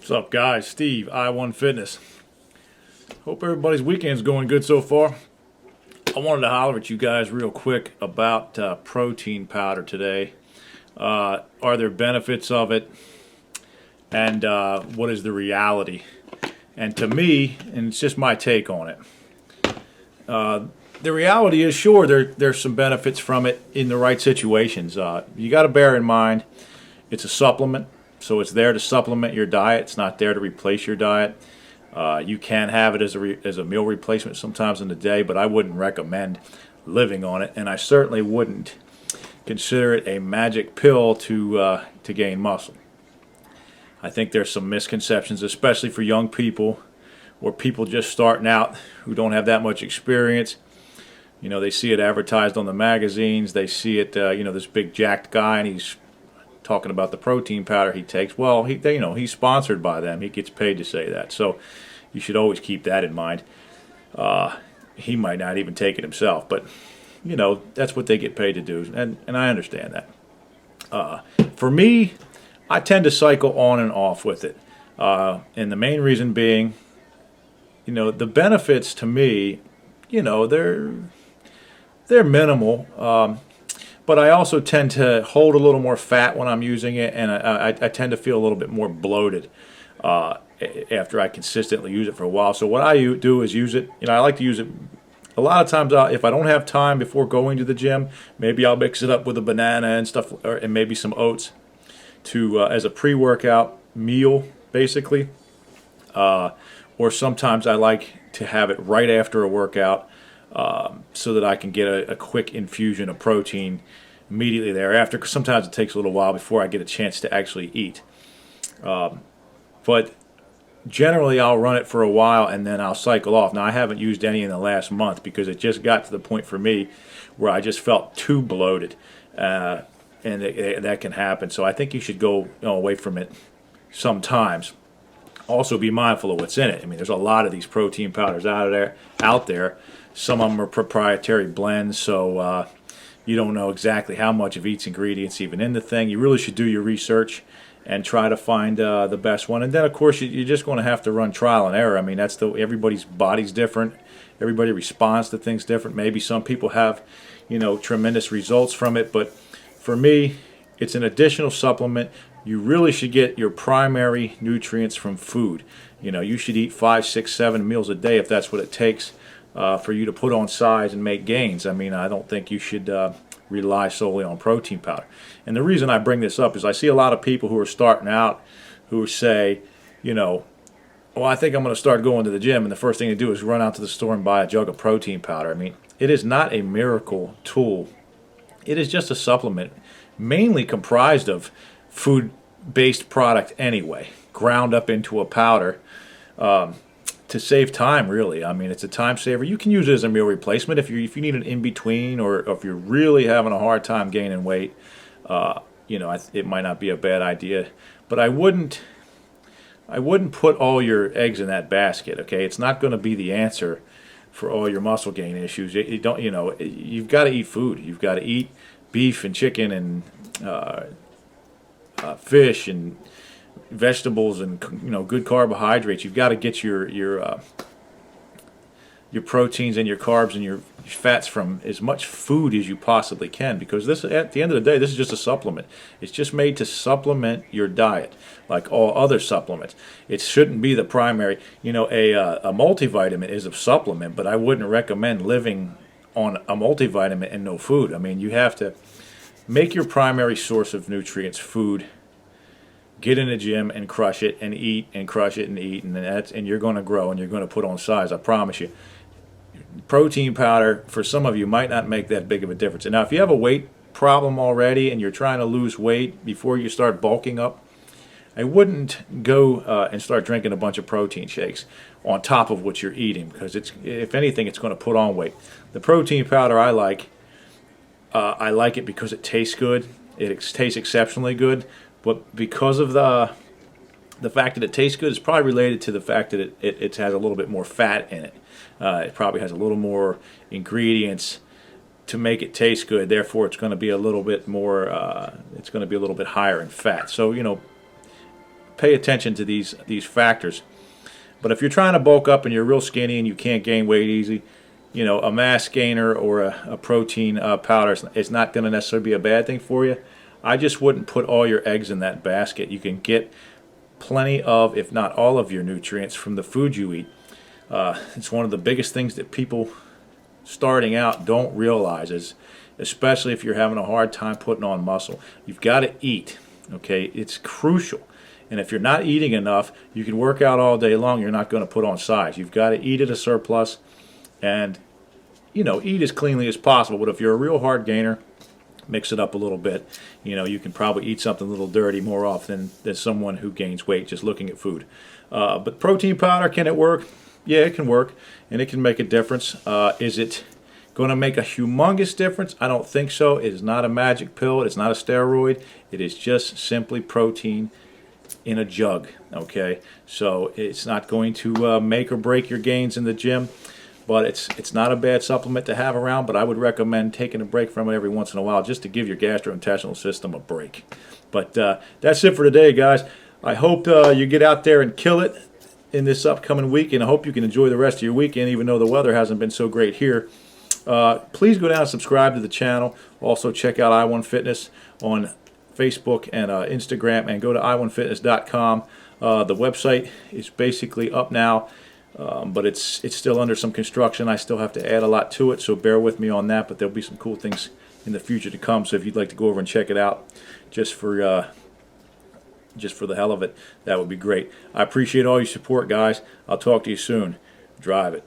What's up, guys? Steve, I1 Fitness. Hope everybody's weekend's going good so far. I wanted to holler at you guys real quick about protein powder today. Are there benefits of it? And what is the reality? And to me, and it's just my take on it, the reality is, sure, there's some benefits from it in the right situations. You got to bear in mind, it's a supplement. So it's there to supplement your diet. It's not there to replace your diet. You can have it as a meal replacement sometimes in the day, but I wouldn't recommend living on it, and I certainly wouldn't consider it a magic pill to gain muscle. I think there's some misconceptions, especially for young people or people just starting out who don't have that much experience. You know, they see it advertised on the magazines. They see it, this big jacked guy, and he's talking about the protein powder he takes. Well, he's sponsored by them. He gets paid to say that. So you should always keep that in mind. He might not even take it himself, but that's what they get paid to do, and I understand that. For me, I tend to cycle on and off with it, and the main reason being, the benefits to me, they're minimal. But I also tend to hold a little more fat when I'm using it, and I tend to feel a little bit more bloated after I consistently use it for a while. So what I do is use it. I like to use it a lot of times. If I don't have time before going to the gym, maybe I'll mix it up with a banana and stuff, and maybe some oats as a pre-workout meal, basically. Or sometimes I like to have it right after a workout. So that I can get a quick infusion of protein immediately thereafter, because sometimes it takes a little while before I get a chance to actually eat. But generally I'll run it for a while and then I'll cycle off. Now, I haven't used any in the last month because it just got to the point for me where I just felt too bloated, and that can happen. So I think you should go away from it sometimes. Also, be mindful of what's in it. I mean, there's a lot of these protein powders out there. Some of them are proprietary blends, so you don't know exactly how much of each ingredient's even in the thing. You really should do your research and try to find the best one. And then, of course, you're just going to have to run trial and error. I mean, everybody's body's different. Everybody responds to things different. Maybe some people have, tremendous results from it. But for me, it's an additional supplement. You really should get your primary nutrients from food. You should eat 5, 6, 7 meals a day if that's what it takes for you to put on size and make gains. I mean, I don't think you should rely solely on protein powder. And the reason I bring this up is I see a lot of people who are starting out who say, well, I think I'm going to start going to the gym, and the first thing to do is run out to the store and buy a jug of protein powder. I mean, it is not a miracle tool. It is just a supplement, mainly comprised of food-based product anyway, ground up into a powder to save time, really. I mean, it's a time saver. You can use it as a meal replacement if you need an in-between, or if you're really having a hard time gaining weight. It might not be a bad idea. But I wouldn't put all your eggs in that basket, okay? It's not going to be the answer for all your muscle gain issues. You've got to eat food. You've got to eat beef and chicken and fish and vegetables and good carbohydrates. You've got to get your proteins and your carbs and your fats from as much food as you possibly can, because this, at the end of the day, this is just a supplement. It's just made to supplement your diet like all other supplements. It shouldn't be the primary. A multivitamin is a supplement, but I wouldn't recommend living on a multivitamin and no food. I mean, you have to make your primary source of nutrients food. Get in the gym and crush it and eat and crush it and eat, and you're going to grow and you're going to put on size. I promise you. Protein powder for some of you might not make that big of a difference. And now, if you have a weight problem already and you're trying to lose weight before you start bulking up, I wouldn't go and start drinking a bunch of protein shakes on top of what you're eating, because if anything, it's going to put on weight. The protein powder I like it because it tastes good. It tastes exceptionally good. But because of the fact that it tastes good, it's probably related to the fact that it has a little bit more fat in it. It probably has a little more ingredients to make it taste good. Therefore, it's going to be a little bit more. It's going to be a little bit higher in fat. So pay attention to these factors. But if you're trying to bulk up and you're real skinny and you can't gain weight easy, you know, a mass gainer or a protein powder is not going to necessarily be a bad thing for you. I just wouldn't put all your eggs in that basket. You can get plenty of, if not all of your nutrients from the food you eat. It's one of the biggest things that people starting out don't realize, is especially if you're having a hard time putting on muscle. You've got to eat, okay? It's crucial. And if you're not eating enough, you can work out all day long, you're not going to put on size. You've got to eat at a surplus and, you know, eat as cleanly as possible. But if you're a real hard gainer, mix it up a little bit. You know, you can probably eat something a little dirty more often than someone who gains weight just looking at food. But protein powder, can it work? Yeah, it can work, and it can make a difference. Is it going to make a humongous difference? I don't think so. It is not a magic pill. It's not a steroid. It is just simply protein in a jug, okay? So it's not going to make or break your gains in the gym, but it's not a bad supplement to have around. But I would recommend taking a break from it every once in a while just to give your gastrointestinal system a break. But that's it for today, guys. I hope you get out there and kill it in this upcoming week, and I hope you can enjoy the rest of your weekend, even though the weather hasn't been so great here. Please go down and subscribe to the channel. Also check out I1Fitness on Facebook and Instagram, and go to i1fitness.com. The website is basically up now, but it's still under some construction. I still have to add a lot to it, so bear with me on that, but there'll be some cool things in the future to come. So if you'd like to go over and check it out just for the hell of it, that would be great. I appreciate all your support, guys. I'll talk to you soon. Drive it.